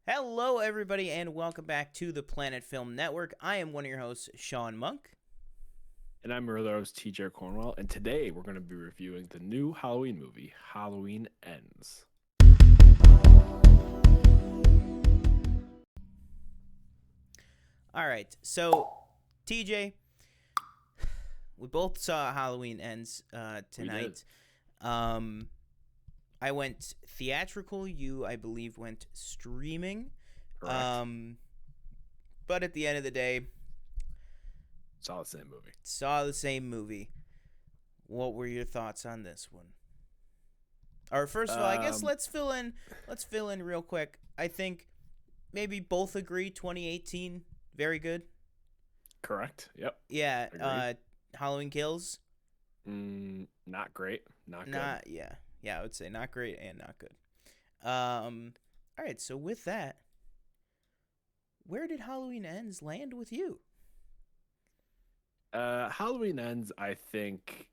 Hello, everybody, and welcome back to the Planet Film Network. I am one of your hosts, Sean Monk. And I'm your other host, TJ Cornwell, and today we're going to be reviewing the new Halloween movie, Halloween Ends. All right, so TJ, we both saw Halloween Ends tonight. I went theatrical. You, I believe, went streaming. Correct. But at the end of the day, Saw the same movie. saw the same movie. What were your thoughts on this one? Or first of all, I guess let's fill in real quick. I think maybe both agree 2018 very good. Correct. Yep. Yeah, Halloween Kills. Not great. Not good. Yeah, I would say not great and not good. All right, so with that, where did Halloween Ends land with you? Halloween Ends, I think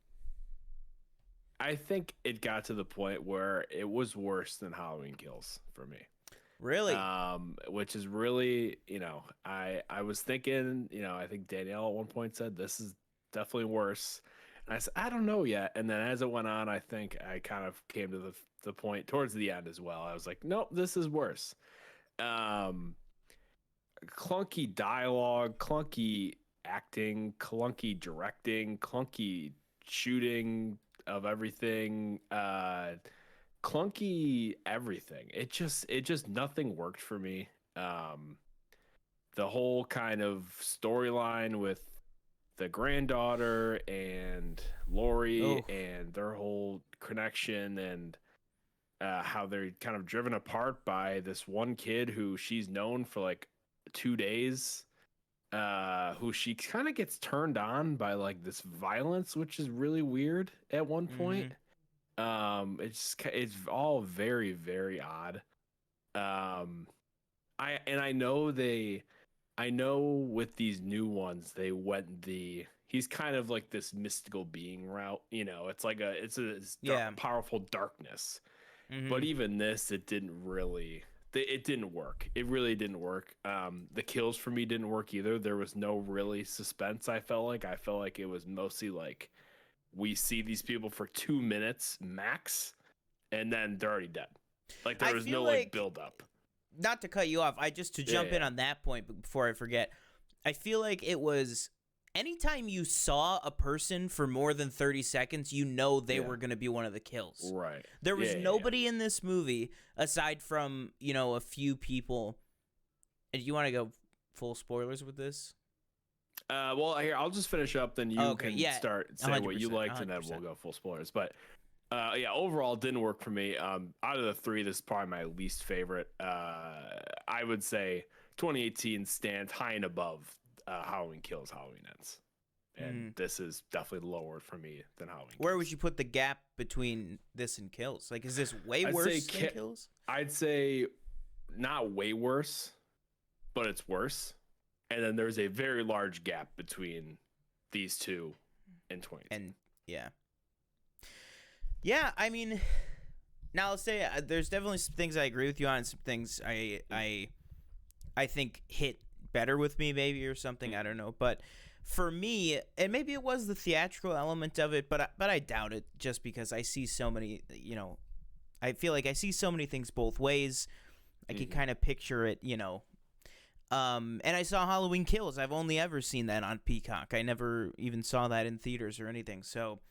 it got to the point where it was worse than Halloween Kills for me. Really? Which is really, I was thinking, I think Danielle at one point said this is definitely worse. And I said, I don't know yet. And then as it went on, I think I kind of came to the point towards the end as well. I was like, nope, this is worse. Clunky dialogue, clunky acting, clunky directing, clunky shooting of everything, clunky everything. It just nothing worked for me. The whole kind of storyline with the granddaughter and Lori and their whole connection and how they're kind of driven apart by this one kid who she's known for like 2 days, who she kind of gets turned on by like this violence, which is really weird at one point. It's all very, very odd. I know with these new ones they went he's kind of like this mystical being route, it's like it's dark, powerful darkness. But even this, it didn't work. It really didn't work. The kills for me didn't work either. There was no really suspense. I felt like it was mostly like we see these people for 2 minutes max and then they're already dead. Like there was no like build up. Not to cut you off, to jump in on that point before I forget, I feel like it was anytime you saw a person for more than 30 seconds, they were going to be one of the kills. Right. There was nobody in this movie aside from, a few people. Do you want to go full spoilers with this? Well, here, I'll just finish up, then you can start saying what you liked, 100%. And then we'll go full spoilers. But overall, it didn't work for me. Out of the three, this is probably my least favorite. I would say 2018 stands high and above Halloween Kills, Halloween Ends. And this is definitely lower for me than Halloween Kills. Where would you put the gap between this and Kills? Like, is this way worse than Kills? I'd say not way worse, but it's worse. And then there's a very large gap between these two and 20. And yeah, I mean, now I'll say there's definitely some things I agree with you on, and some things I think hit better with me, maybe, or something. I don't know, but for me, and maybe it was the theatrical element of it, but I doubt it, just because I see so many. I feel like I see so many things both ways. I can kind of picture it, And I saw Halloween Kills. I've only ever seen that on Peacock. I never even saw that in theaters or anything. So,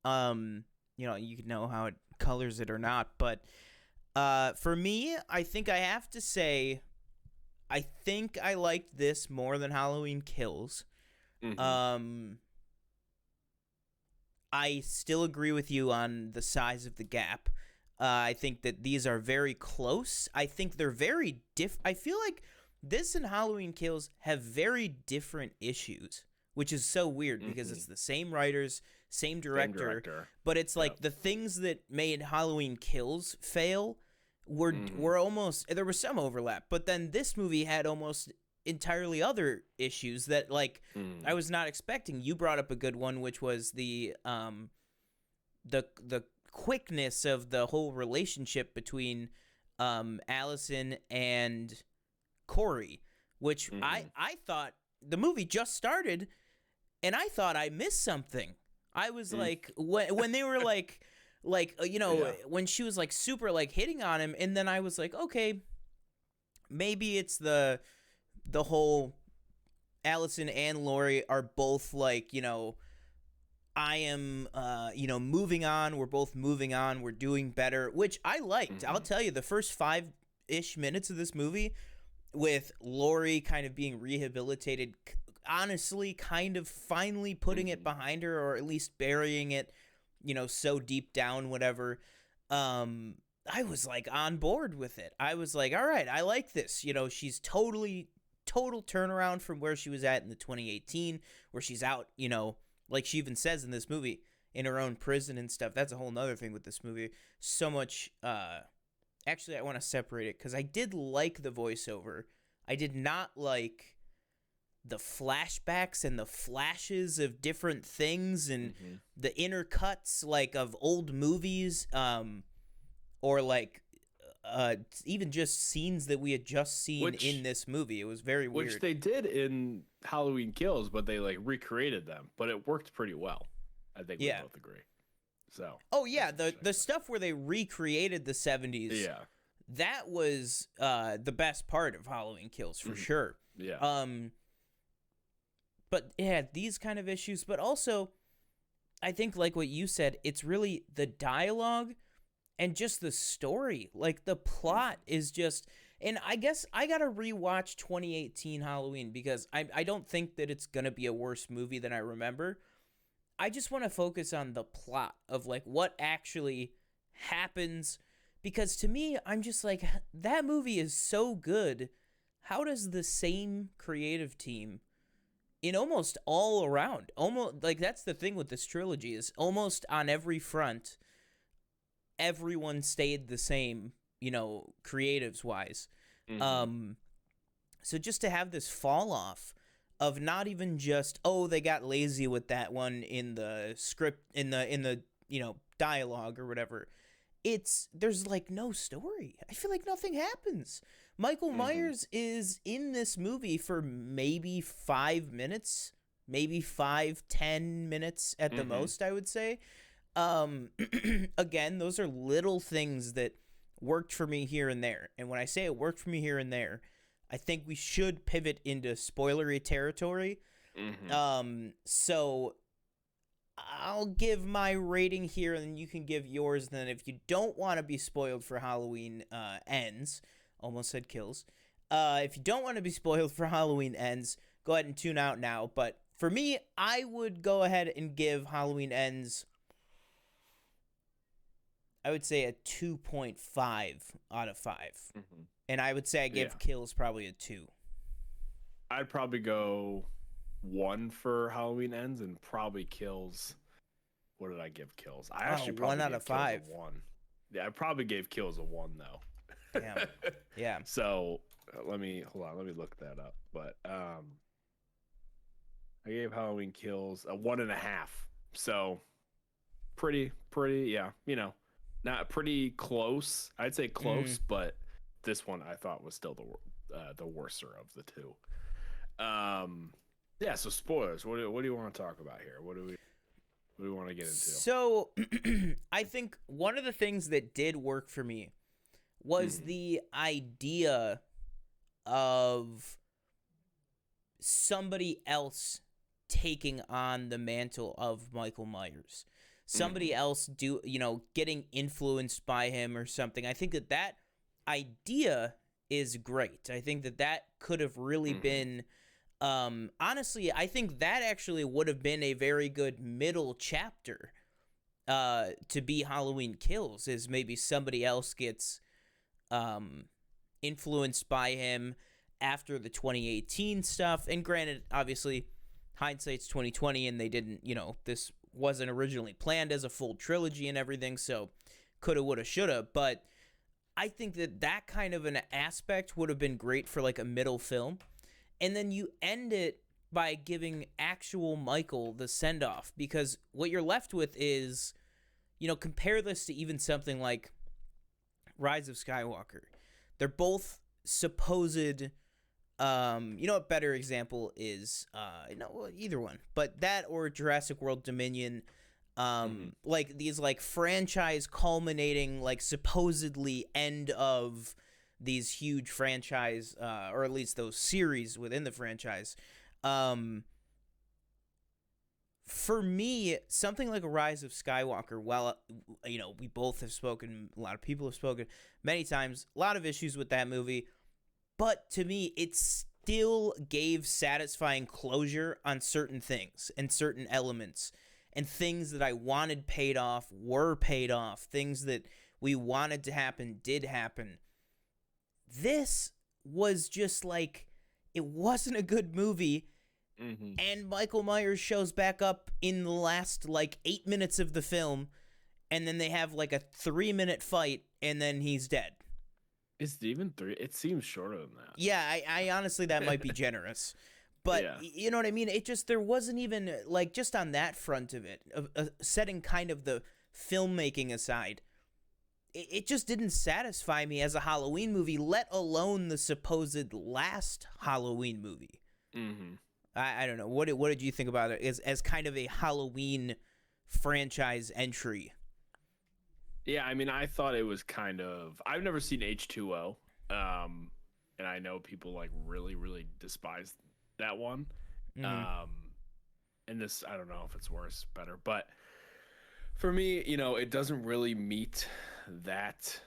you can know how it colors it or not. But for me, I think I have to say, I think I liked this more than Halloween Kills. I still agree with you on the size of the gap. I think that these are very close. I think they're very I feel like this and Halloween Kills have very different issues, which is so weird because it's the same writers, same director. But it's like the things that made Halloween Kills fail were almost, there was some overlap, but then this movie had almost entirely other issues that I was not expecting. You brought up a good one, which was the quickness of the whole relationship between Allison and Corey, which Mhm. I thought the movie just started, and I thought I missed something. I was Mm. like, when they were like, Yeah. when she was like super like hitting on him, and then I was like, okay, maybe it's the whole Allison and Lori are both like, I am, moving on. We're both moving on. We're doing better, which I liked. I'll Mhm. tell you, the first 5-ish minutes of this movie with Lori kind of being rehabilitated, honestly, kind of finally putting it Mhm. behind her, or at least burying it, so deep down, whatever. I was like on board with it. I was like, all right, I like this. She's total turnaround from where she was at in the 2018, where she's out, like she even says in this movie, in her own prison and stuff. That's a whole nother thing with this movie. So much, actually, I want to separate it because I did like the voiceover. I did not like the flashbacks and the flashes of different things and Mhm. the intercuts like of old movies, or like even just scenes that we had just seen in Which this movie. It was very which weird. they did in Halloween Kills, but they like recreated them, but it worked pretty well. I think we Yeah. both agree. So Oh yeah, that's the interesting. stuff where they recreated the 70s, Yeah. that was the best part of Halloween Kills for Mhm. sure. Yeah. But yeah, these kind of issues, but also I think like what you said, it's really the dialogue and just the story. Like the plot is just, and I guess I gotta rewatch 2018 Halloween because I don't think that it's gonna be a worse movie than I remember. I just want to focus on the plot of like what actually happens, because to me I'm just like, that movie is so good. How does the same creative team in almost all around, almost like, that's the thing with this trilogy, is almost on every front everyone stayed the same, creatives wise. Mhm. um so just to have this fall off of not even just, oh, they got lazy with that one in the script, in the dialogue or whatever. There's like no story. I feel like nothing happens. Michael Mhm. Myers is in this movie for maybe 5 minutes, maybe 5-10 minutes at the Mhm. most, I would say. um Again, those are little things that worked for me here and there, and when I say it worked for me here and there, I think we should pivot into spoilery territory. Mhm. So I'll give my rating here, and then you can give yours. Then, if you don't want to be spoiled for Halloween Ends, almost said Kills. If you don't want to be spoiled for Halloween Ends, go ahead and tune out now. But for me, I would go ahead and give Halloween Ends, I would say, a 2.5 out of 5. Mhm. And I would say I Yeah. give Kills probably a 2. I'd probably go 1 for Halloween Ends and probably Kills. What did I give Kills? I Oh, actually 1 probably out of gave Kills a 5. 1. Yeah, I probably gave Kills a 1 though. Damn. Yeah. So let me hold on. Let me look that up. But I gave Halloween Kills a 1.5. So pretty. Yeah, not pretty close. I'd say Mm. close, but this one I thought was still the worser of the two. Yeah. So spoilers. What do you want to talk about here? What do we want to get into? So, I think one of the things that did work for me was Mhm. the idea of somebody else taking on the mantle of Michael Myers. Somebody Mhm. else getting influenced by him or something. I think that idea is great. I think that could have really Mhm. been, honestly, I think that actually would have been a very good middle chapter to be Halloween Kills, is maybe somebody else gets um influenced by him after the 2018 stuff. And granted, obviously, hindsight's 2020, and they didn't, this wasn't originally planned as a full trilogy and everything, so coulda, woulda, shoulda. But I think that kind of an aspect would have been great for like a middle film. And then you end it by giving actual Michael the send off, because what you're left with is, compare this to even something like Rise of Skywalker. They're both supposed. What better example is? Either one, but that or Jurassic World Dominion. Like these like franchise culminating, like supposedly end of these huge franchise, or at least those series within the franchise. For me, something like a Rise of Skywalker, well, we both have spoken, a lot of people have spoken many times, a lot of issues with that movie, but to me, it still gave satisfying closure on certain things and certain elements, and things that I wanted paid off were paid off, things that we wanted to happen did happen. This was just like, it wasn't a good movie. And Michael Myers shows back up in the last, 8 minutes of the film, and then they have, a 3-minute fight, and then he's dead. Is it even 3? It seems shorter than that. Yeah, I honestly, that might be generous. But, you know what I mean? It just, there wasn't even, just on that front of it, setting kind of the filmmaking aside, it just didn't satisfy me as a Halloween movie, let alone the supposed last Halloween movie. I don't know. What did you think about it as kind of a Halloween franchise entry? Yeah, I mean, I thought it was kind of... I've never seen H2O, and I know people, really, really despise that one. And this, I don't know if it's worse, better. But for me, it doesn't really meet that...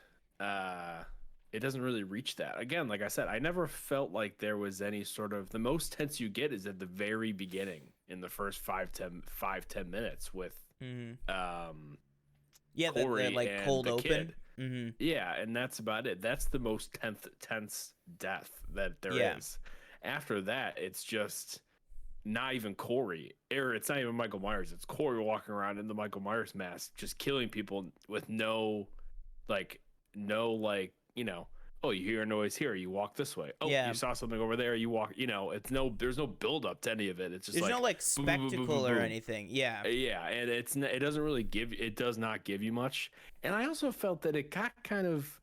it doesn't really reach that. Again, like I said, I never felt like there was any sort of... The most tense you get is at the very beginning, in the first 5-10 minutes with Corey the cold the open. Kid. Yeah, and that's about it. That's the most tense death that there is. After that, it's just not even Corey, or it's not even Michael Myers. It's Corey walking around in the Michael Myers mask, just killing people with no, oh, you hear a noise here, you walk this way. Oh, you saw something over there, you walk. There's no build up to any of it. It's just there's no boom, spectacle boom, boom, boom, or boom. anything. Yeah, and it doesn't really it does not give you much. And I also felt that it got kind of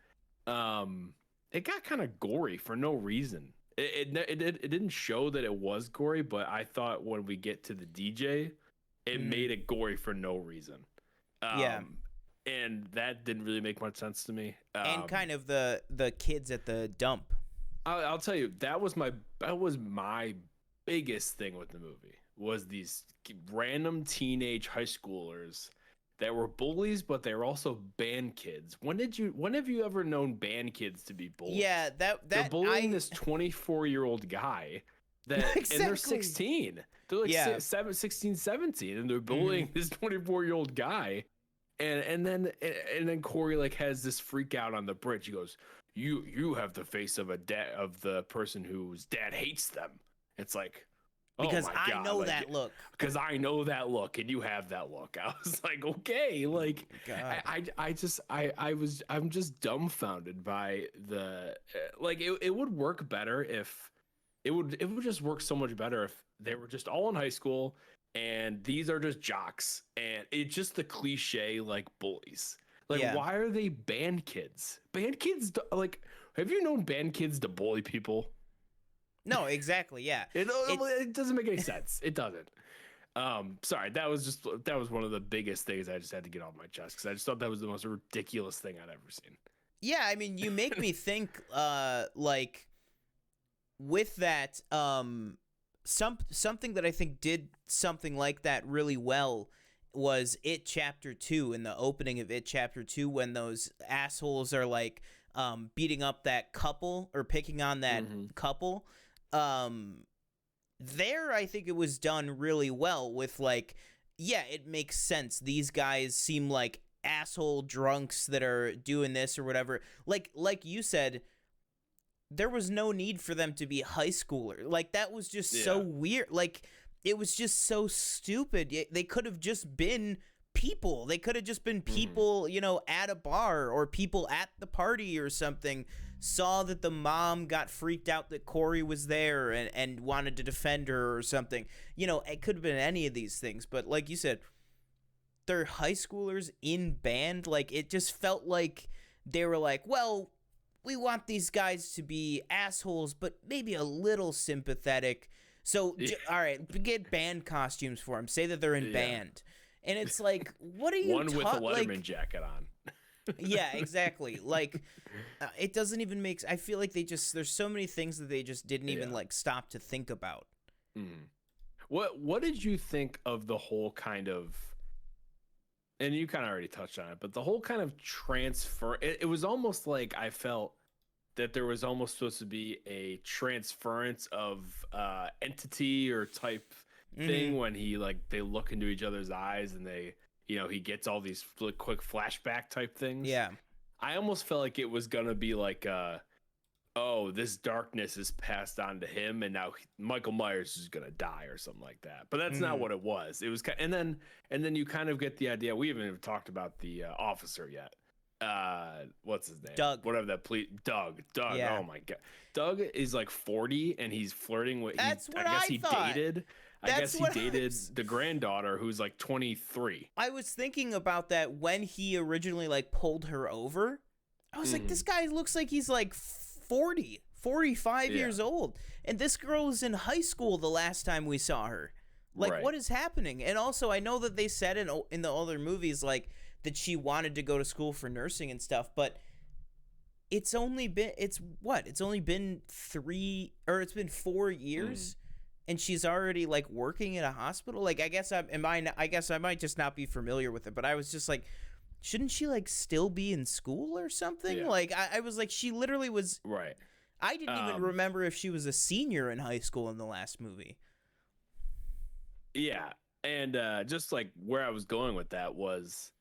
gory for no reason. It didn't show that it was gory, but I thought when we get to the DJ, it made it gory for no reason. And that didn't really make much sense to me. And kind of the kids at the dump. I'll tell you, that was my biggest thing with the movie, was these random teenage high schoolers that were bullies, but they were also band kids. When have you ever known band kids to be bullies? Yeah, they're bullying this 24-year-old guy that Exactly. And they're 16. They're 16, 17, and they're bullying this 24-year-old guy. And then Corey has this freak out on the bridge. He goes, "You have the face of the person whose dad hates them." It's like, because oh my God, I know that look. Because I know that look, and you have that look. I was like, okay, I'm just dumbfounded by the it would work better if it would just work so much better if they were just all in high school. And these are just jocks, and it's just the cliche bullies. Why are they band kids? Band kids, have you known band kids to bully people? No, exactly. Yeah, it doesn't make any sense. It doesn't. Sorry, that was one of the biggest things I just had to get off my chest, because I just thought that was the most ridiculous thing I'd ever seen. Yeah, I mean, you make me think, with that, something that I think did something like that really well was It Chapter 2, in the opening of It Chapter 2, when those assholes are beating up that couple or picking on that couple. There, I think it was done really well with it makes sense. These guys seem like asshole drunks that are doing this or whatever. Like you said, there was no need for them to be high schooler. That was just so weird. It was just so stupid. They could have just been people. They could have just been people, at a bar, or people at the party or something, saw that the mom got freaked out that Corey was there and wanted to defend her or something. It could have been any of these things. But like you said, they're high schoolers in band. It just felt like they were like, well, we want these guys to be assholes, but maybe a little sympathetic. So, all right, get band costumes for them. Say that they're in band. And it's like, what are you One with a Letterman jacket on. Yeah, exactly. Like, it doesn't even make... I feel like there's so many things that they just didn't even, like, stop to think about. Mm. What did you think of the whole kind of... And you kind of already touched on it, but the whole kind of transfer... It was almost like I felt that there was almost supposed to be a transference of entity or type thing when they look into each other's eyes and they... he gets all these quick flashback type things. Yeah. I almost felt like it was going to be like, this darkness is passed on to him and now Michael Myers is going to die or something like that. But that's not what it was. It was, and then you kind of get the idea. We haven't even talked about the officer yet. What's his name? Doug. Whatever that Doug. Yeah. Oh my God. Doug is like 40 and he's flirting with, I guess he dated the granddaughter who's like 23. I was thinking about that when he originally like pulled her over. I was like, this guy looks like he's like 45 years old. And this girl was in high school the last time we saw her. Like, what is happening? And also, I know that they said in the other movies, like, that she wanted to go to school for nursing and stuff, but it's only been 4 years. And she's already like working at a hospital. Like, I guess I might just not be familiar with it, but I was just like, shouldn't she like still be in school or something? Yeah. Like, I was like, she literally was. Right. I didn't even remember if she was a senior in high school in the last movie. Yeah. And just like where I was going with that was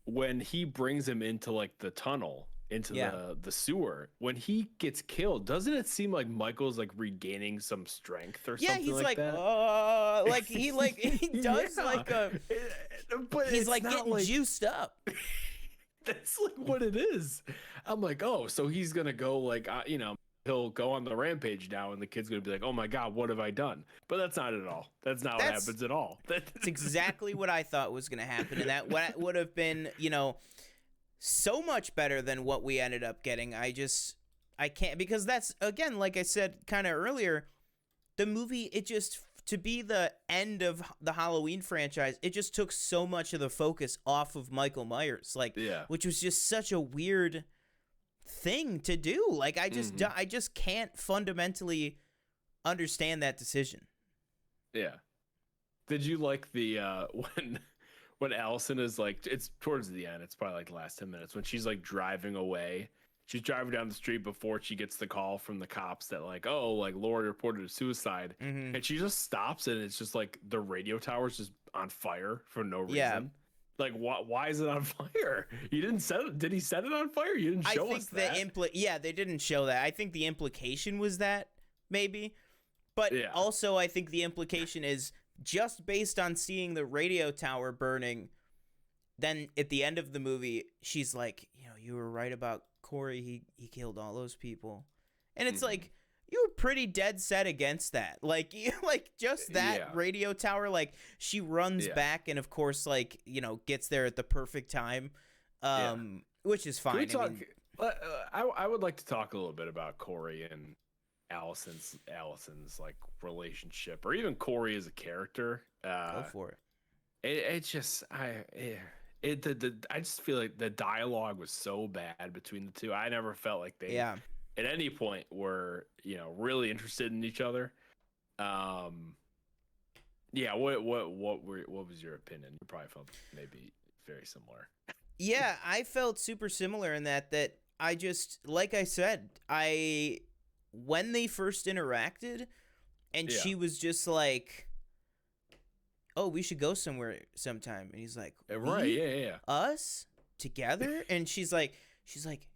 when he brings him into like the tunnel, into the sewer, when he gets killed, doesn't it seem like Michael's like regaining some strength or something like that? Like he does like a, but he's like getting like, juiced up. That's like what it is. I'm like, oh, so he's gonna go like, he'll go on the rampage now, and the kid's gonna be like, oh my God, what have I done? But that's not at all. That's not what happens at all. That's exactly what I thought was gonna happen, and that would have been, so much better than what we ended up getting. I can't, because that's, again, like I said kind of earlier, the movie, to be the end of the Halloween franchise, it just took so much of the focus off of Michael Myers, which was just such a weird thing to do. Like, I just can't fundamentally understand that decision. Yeah. Did you like the when Allison is like, it's towards the end, it's probably like the last 10 minutes, when she's like driving away, she's driving down the street before she gets the call from the cops that like, oh, like Lori reported a suicide, and she just stops and it's just like the radio tower's just on fire for no reason. Yeah. Like, why is it on fire? You didn't set it. Did he set it on fire? You didn't show us that. They didn't show that. I think the implication was that, maybe. But also, I think the implication is just based on seeing the radio tower burning, then at the end of the movie, she's like, you were right about Corey. He killed all those people. And it's like, you were pretty dead set against that. Like, just that radio tower, like, she runs back and, of course, like, gets there at the perfect time, which is fine. I would like to talk a little bit about Corey and Allison's like relationship, or even Corey as a character. Go for it. I just feel like the dialogue was so bad between the two. I never felt like they at any point were really interested in each other. What was your opinion? You probably felt maybe very similar. Yeah, I felt super similar in that I just, like I said, when they first interacted, and she was just like, oh, we should go somewhere sometime. And he's like, us together? And she's like,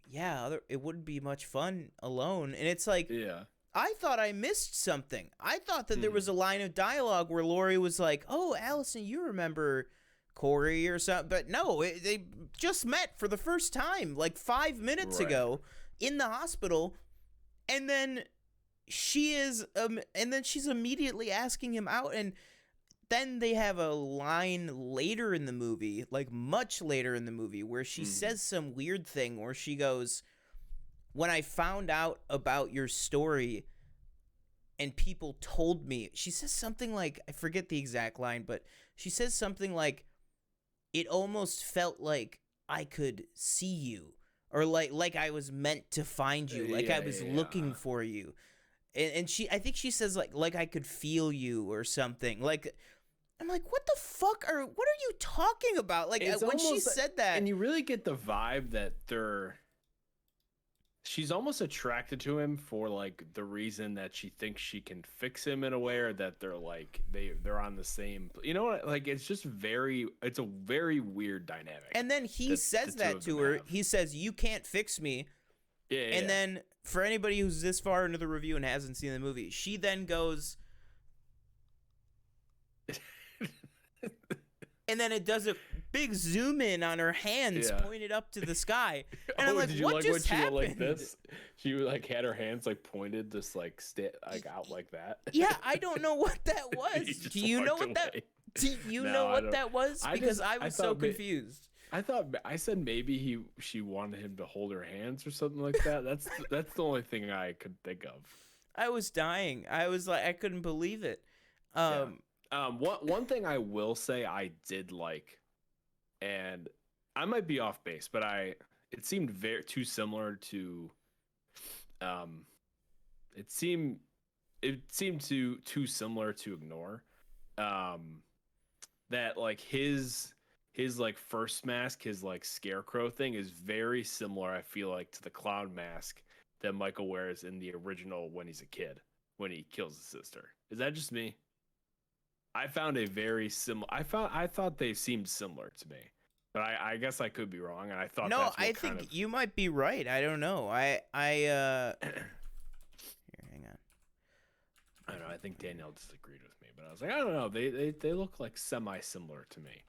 yeah, it wouldn't be much fun alone. And it's like, I thought I missed something. I thought that there was a line of dialogue where Laurie was like, oh, Allison, you remember Corey or something. But no, they just met for the first time like 5 minutes ago in the hospital. And then she's immediately asking him out, and then they have a line later in the movie, like much later in the movie, where she says some weird thing where she goes, when I found out about your story and people told me, she says something like, I forget the exact line, but she says something like, it almost felt like I could see you, or like I was meant to find you, like I was looking for you. And I think she says like I could feel you or something. Like, I'm like, what the fuck what are you talking about? Like, when she said that, and you really get the vibe that she's almost attracted to him for like the reason that she thinks she can fix him in a way, or that they're like they're on the same, you know what? Like, it's a very weird dynamic. And then he says that to her. He says, "You can't fix me." Yeah. And then, for anybody who's this far into the review and hasn't seen the movie, she then goes, and then it does a big zoom in on her hands pointed up to the sky. And I'm like, what just happened? Like this? She like had her hands like pointed just like out like that. Yeah, I don't know what that was. Do you know what that? Do you know what that was? Because I was so confused. I said maybe she wanted him to hold her hands or something like that. That's the only thing I could think of. I was dying. I was like, I couldn't believe it. One thing I will say I did like, and I might be off base, but it seemed too similar to, it seemed too similar to ignore, that like his like first mask, his like scarecrow thing is very similar, I feel like, to the clown mask that Michael wears in the original when he's a kid, when he kills his sister. Is that just me? I found a very similar. I thought they seemed similar to me, but I guess I could be wrong. And I thought I think you might be right. I don't know. Here, hang on. I don't know. I think Danielle disagreed with me, but I was like, I don't know. They look like semi-similar to me.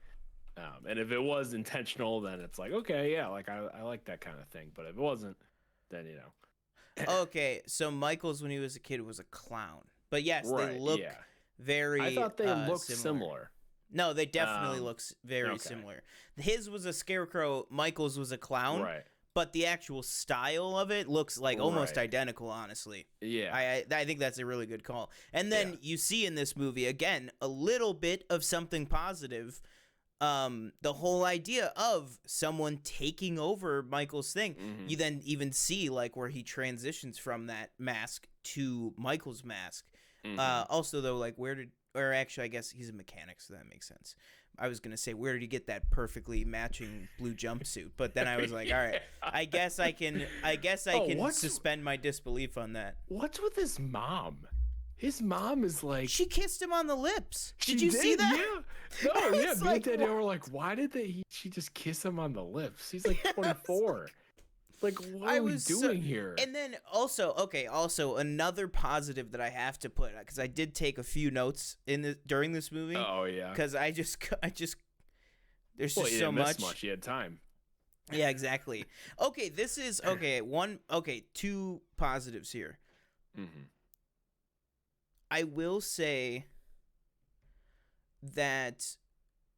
And if it was intentional, then it's like, okay, yeah, like I like that kind of thing. But if it wasn't, then you know. Okay, so Michael's when he was a kid was a clown, but yes, they look. Yeah. Very. I thought they looked similar. No, they definitely look very similar. His was a scarecrow. Michael's was a clown. Right. But the actual style of it looks like almost identical, honestly. Yeah. I think that's a really good call. And then you see in this movie, again, a little bit of something positive. The whole idea of someone taking over Michael's thing. Mm-hmm. You then even see like where he transitions from that mask to Michael's mask. Mm-hmm. Also, though, like, actually, I guess he's a mechanic, so that makes sense. I was going to say, where did he get that perfectly matching blue jumpsuit? But then I was like, all right, I guess I can suspend my disbelief on that. What's with his mom? His mom is like... She kissed him on the lips. Did you see that? Yeah. No, yeah. Me and Danielle were like, why did she just kiss him on the lips? He's like 24. Like, what are we doing here? And then also another positive that I have to put, because I did take a few notes during this movie. Oh yeah. Because I just there's just so much. You had time. Yeah, exactly. Okay, this is two positives here. Mm-hmm. I will say that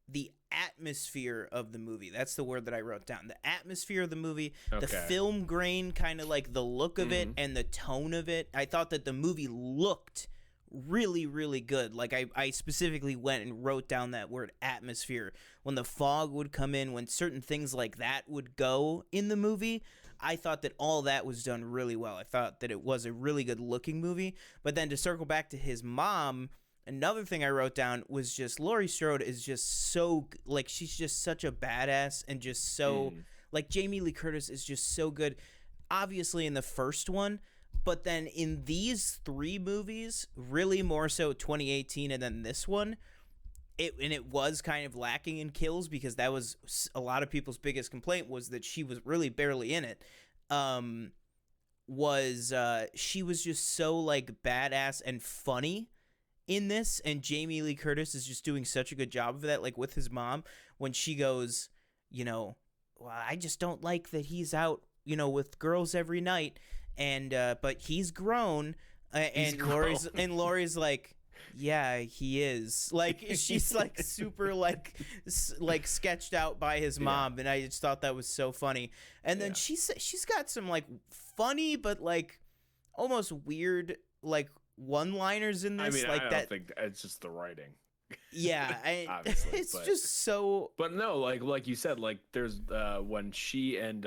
the atmosphere of the movie, that's the word that I wrote down. The atmosphere of the movie, the film grain, kind of like the look of it and the tone of it. I thought that the movie looked really, really good. Like I specifically went and wrote down that word atmosphere. When the fog would come in, when certain things like that would go in the movie, I thought that all that was done really well. I thought that it was a really good looking movie. But then to circle back to his mom, another thing I wrote down was just Laurie Strode is just so, like, she's just such a badass and just so, like, Jamie Lee Curtis is just so good, obviously in the first one, but then in these three movies, really more so 2018 and then this one, it was kind of lacking in kills because that was a lot of people's biggest complaint was that she was really barely in it. She was just so, like, badass and funny in this, and Jamie Lee Curtis is just doing such a good job of that, like with his mom, when she goes, well, I just don't like that he's out, with girls every night, and but he's grown, and Laurie's like, Yeah, he is. Like, she's like super like like sketched out by his mom, and I just thought that was so funny. And then she's got some like funny but like almost weird like one-liners in this. I mean, like I that. don't think it's just the writing. Yeah, Obviously, it's just so. But no, like you said, like there's when she and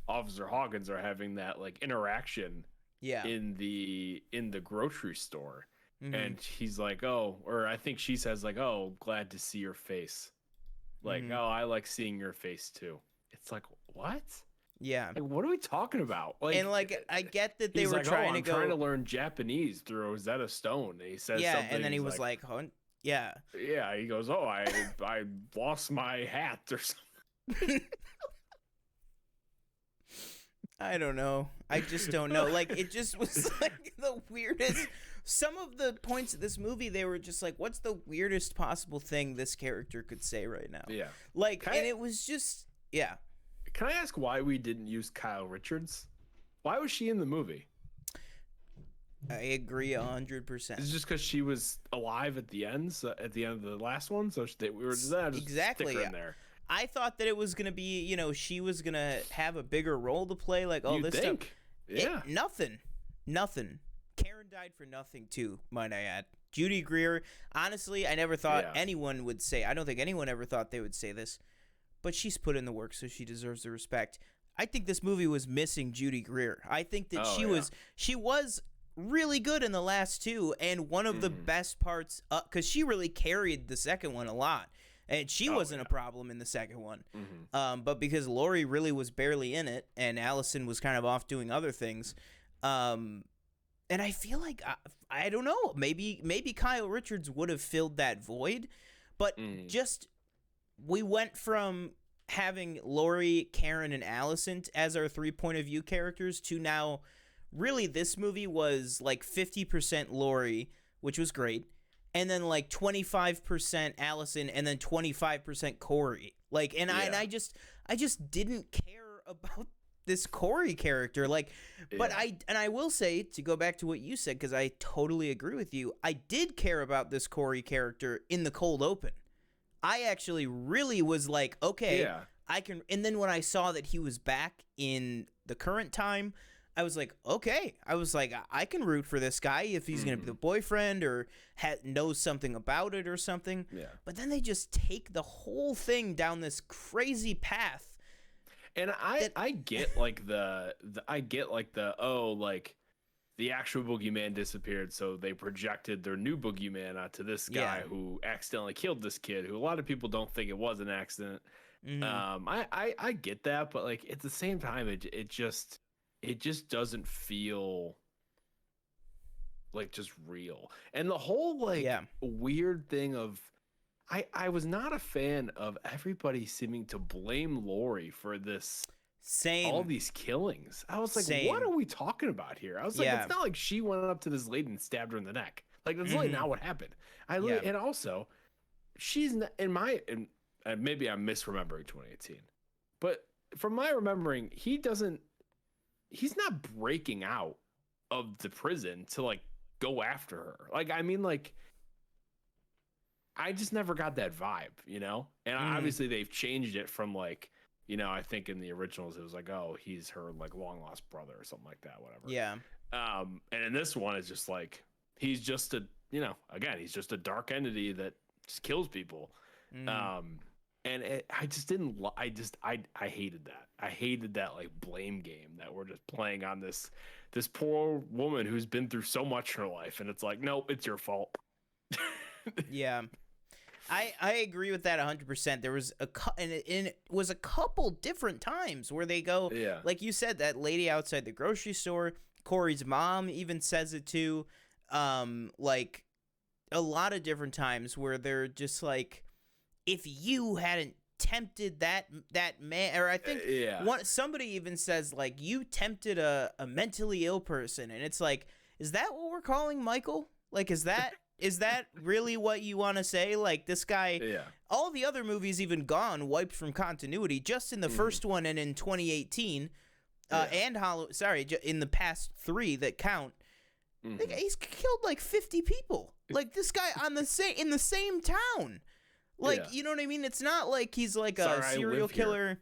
Officer Hawkins are having that like interaction. Yeah. In the grocery store. Mm-hmm. And he's like, oh, or I think she says like, oh, glad to see your face. Like, oh, I like seeing your face too. It's like, what? Yeah. Like, what are we talking about? Like, and like, I get that they were like, trying to I'm go. trying to learn Japanese through Rosetta Stone. And he says something. And then he was like, huh? Yeah. Yeah. He goes, oh, I lost my hat or something. I don't know. I just don't know. Like, it just was like the weirdest. Some of the points of this movie, they were just like, what's the weirdest possible thing this character could say right now? Yeah. Like, it was just, yeah. Can I ask why we didn't use Kyle Richards? Why was she in the movie? I agree 100%. It's just because she was alive at the end, at the end of the last one, so we were just exactly stick her in there. I thought that it was gonna be, you know, she was gonna have a bigger role to play. Like, oh, this stuff. Yeah. Nothing. Karen died for nothing too, might I add. Judy Greer. Honestly, I never thought anyone would say. I don't think anyone ever thought they would say this, but she's put in the work, so she deserves the respect. I think this movie was missing Judy Greer. I think that she was really good in the last two, and one of the best parts, because she really carried the second one a lot. And she wasn't a problem in the second one. But because Laurie really was barely in it and Allison was kind of off doing other things. And I feel like, I don't know, maybe Kyle Richards would have filled that void. But just, we went from having Laurie, Karen, and Allison as our 3 point of view characters to now, really this movie was like 50% Laurie, which was great. And then like 25% Allison, and then 25% Corey. Like, and I just didn't care about this Corey character. Like, but I will say, to go back to what you said, because I totally agree with you, I did care about this Corey character in the cold open. I actually really was like, okay, I can. And then when I saw that he was back in the current time, I was like, okay. I was like, I can root for this guy if he's going to be the boyfriend or knows something about it or something. Yeah. But then they just take the whole thing down this crazy path. And I get like the actual boogeyman disappeared, so they projected their new boogeyman onto this guy who accidentally killed this kid, who a lot of people don't think it was an accident. I get that, but like at the same time, it just doesn't feel like just real. And the whole weird thing of I was not a fan of everybody seeming to blame Laurie for this all these killings. I was like, what are we talking about here? I was like, it's not like she went up to this lady and stabbed her in the neck. Like, that's really not what happened. And also, she's not, and maybe I'm misremembering 2018, but from my remembering, he's not breaking out of the prison to like go after her. Like, I mean, like, I just never got that vibe, you know? And obviously they've changed it from like, you know, I think in the originals it was like, oh, he's her like long lost brother or something like that, whatever. Yeah. And in this one, it's just like, he's just a, you know, again, he's just a dark entity that just kills people. And I just didn't. I hated that. I hated that like blame game that we're just playing on this poor woman who's been through so much in her life, and it's like, no, it's your fault. Yeah, I agree with that 100%. There was and it was a couple different times where they go, like you said, that lady outside the grocery store. Corey's mom even says it too. Like a lot of different times where they're just like, if you hadn't tempted that man, or I think somebody even says like, you tempted a mentally ill person, and it's like, is that what we're calling Michael? Like, is that really what you want to say? Like, this guy, all the other movies even gone wiped from continuity, just in the first one and in 2018, and in the past 3 that count. Like, he's killed like 50 people. Like, this guy in the same town. Like, you know what I mean? It's not like he's like a serial killer.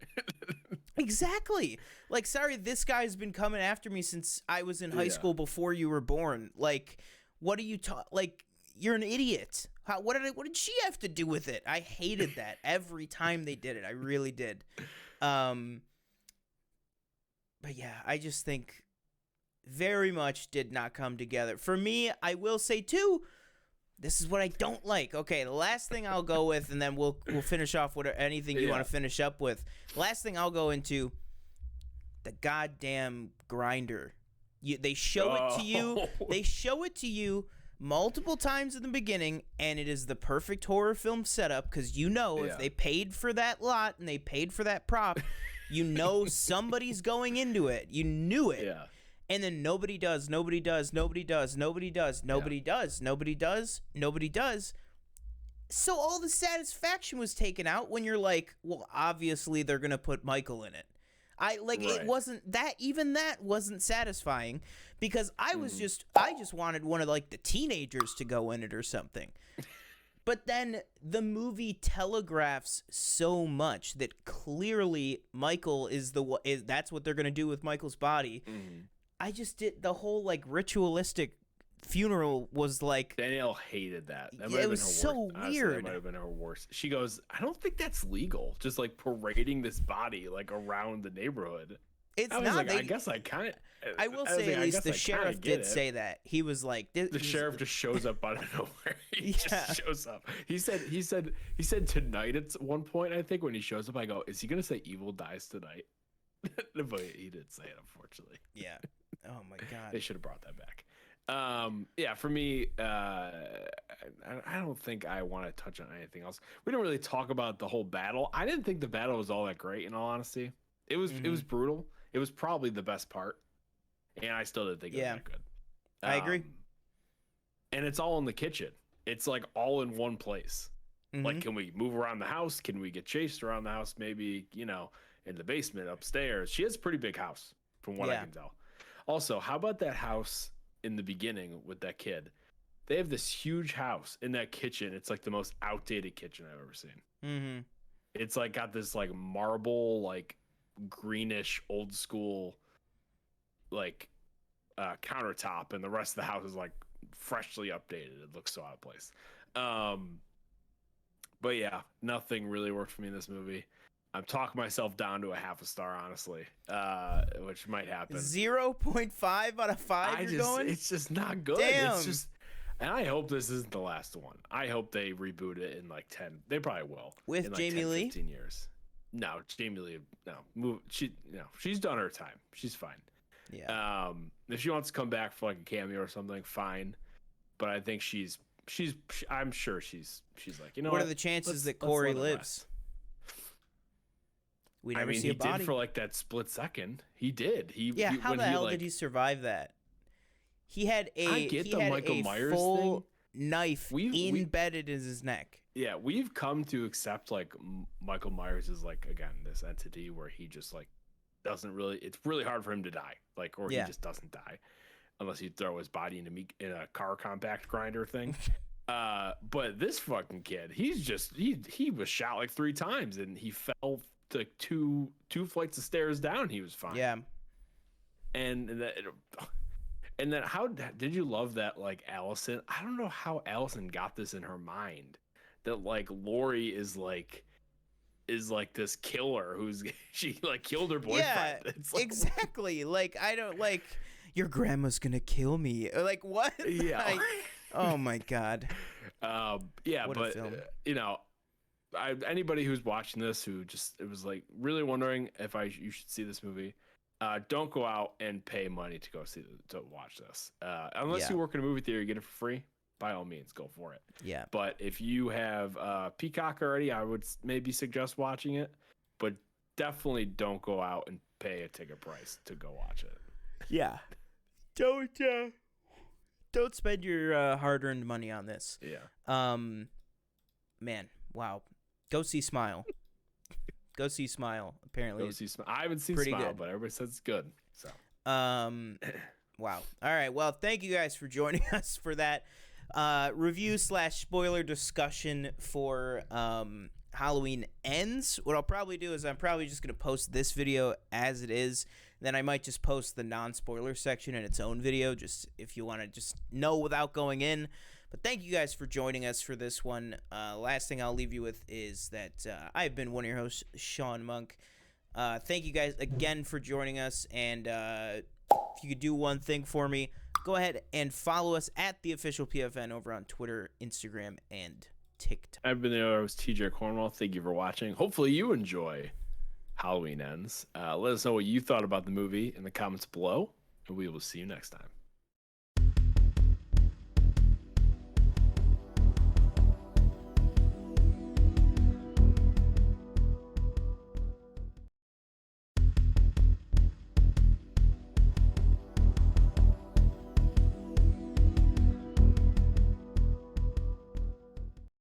Exactly. Like, sorry, this guy's been coming after me since I was in high school before you were born. Like, what are you like, you're an idiot. What did she have to do with it? I hated that every time they did it. I really did. But yeah, I just think very much did not come together. For me, I will say too, this is what I don't like. Okay, the last thing I'll go with, and then we'll finish off with anything you want to finish up with. Last thing I'll go into, the goddamn grinder. They show it to you. They show it to you multiple times in the beginning, and it is the perfect horror film setup because if they paid for that lot and they paid for that prop, somebody's going into it. You knew it. Yeah. And then nobody does. So all the satisfaction was taken out when you're like, well, obviously they're going to put Michael in it. It wasn't that, even that wasn't satisfying because I just wanted one of like the teenagers to go in it or something. But then the movie telegraphs so much that clearly Michael that's what they're going to do with Michael's body. I just did the whole like ritualistic funeral was like Danielle hated that. It was so weird. That might have been her worst. She goes, I don't think that's legal. Just like parading this body like around the neighborhood. It's not. Like, I guess I kind of. I will say at least the sheriff did say that. He was like, the sheriff just shows up out of nowhere. He just shows up. He said tonight at one point. I think when he shows up, I go, is he gonna say evil dies tonight? But he did say it, unfortunately. Yeah. Oh my god. They should have brought that back. For me, I don't think I want to touch on anything else. We didn't really talk about the whole battle. I didn't think the battle was all that great, in all honesty. It was brutal. It was probably the best part, and I still didn't think it was that good. I agree. And it's all in the kitchen. It's like all in one place. Like, can we move around the house? Can we get chased around the house? Maybe, in the basement, upstairs. She has a pretty big house, from what I can tell. Also, how about that house in the beginning with that kid? They have this huge house in that kitchen. It's like the most outdated kitchen I've ever seen. It's like got this like marble, like greenish, old school, like countertop, and the rest of the house is like freshly updated. It looks so out of place. But yeah, nothing really worked for me in this movie. I'm talking myself down to a half a star, honestly, which might happen. 0.5 out of 5 you're going? It's just not good. Damn. It's just, and I hope this isn't the last one. I hope they reboot it in like 10. They probably will. With in like Jamie 10, Lee? 15 years. No, Jamie Lee, no. She's done her time. She's fine. Yeah. If she wants to come back for like a cameo or something, fine. But I think I'm sure she's like, what are the chances that Corey lives? We never see a body. He did for like that split second. He did. How the hell did he survive that? He had Michael Myers full knife embedded in his neck. Yeah, we've come to accept like Michael Myers is like, again, this entity where he just like doesn't really. It's really hard for him to die, like, or he just doesn't die unless you throw his body in a car compact grinder thing. But this fucking kid, he was shot like 3 times and he fell like two flights of stairs down. He was fine. Yeah. And then how did you love that, like, Allison? I don't know how Allison got this in her mind that like Lori is like this killer she like killed her boyfriend. Yeah, it's like, exactly. Like, I don't like, your grandma's gonna kill me. Like, what? Yeah. Like, oh my god. Yeah, what but anybody who's watching this who it was like really wondering if you should see this movie, don't go out and pay money to go to watch this. Unless you work in a movie theater, you get it for free. By all means, go for it. Yeah. But if you have Peacock already, I would maybe suggest watching it. But definitely don't go out and pay a ticket price to go watch it. Yeah. Don't spend your hard-earned money on this. Yeah. Man, wow. Go see Smile. Go see Smile. Apparently, go see Smile. I haven't seen pretty Smile, good. But everybody says it's good. So. Wow. All right. Well, thank you guys for joining us for that review / spoiler discussion for Halloween Ends. What I'll probably do is I'm probably just going to post this video as it is. Then I might just post the non-spoiler section in its own video, just if you want to just know without going in. But thank you guys for joining us for this one. Last thing I'll leave you with is that I've been one of your hosts, Sean Monk. Thank you guys again for joining us, and if you could do one thing for me, go ahead and follow us at the official PFN over on Twitter, Instagram, and TikTok. I've been there. I was TJ Cornwall. Thank you for watching. Hopefully you enjoy Halloween Ends. Let us know what you thought about the movie in the comments below, and we will see you next time.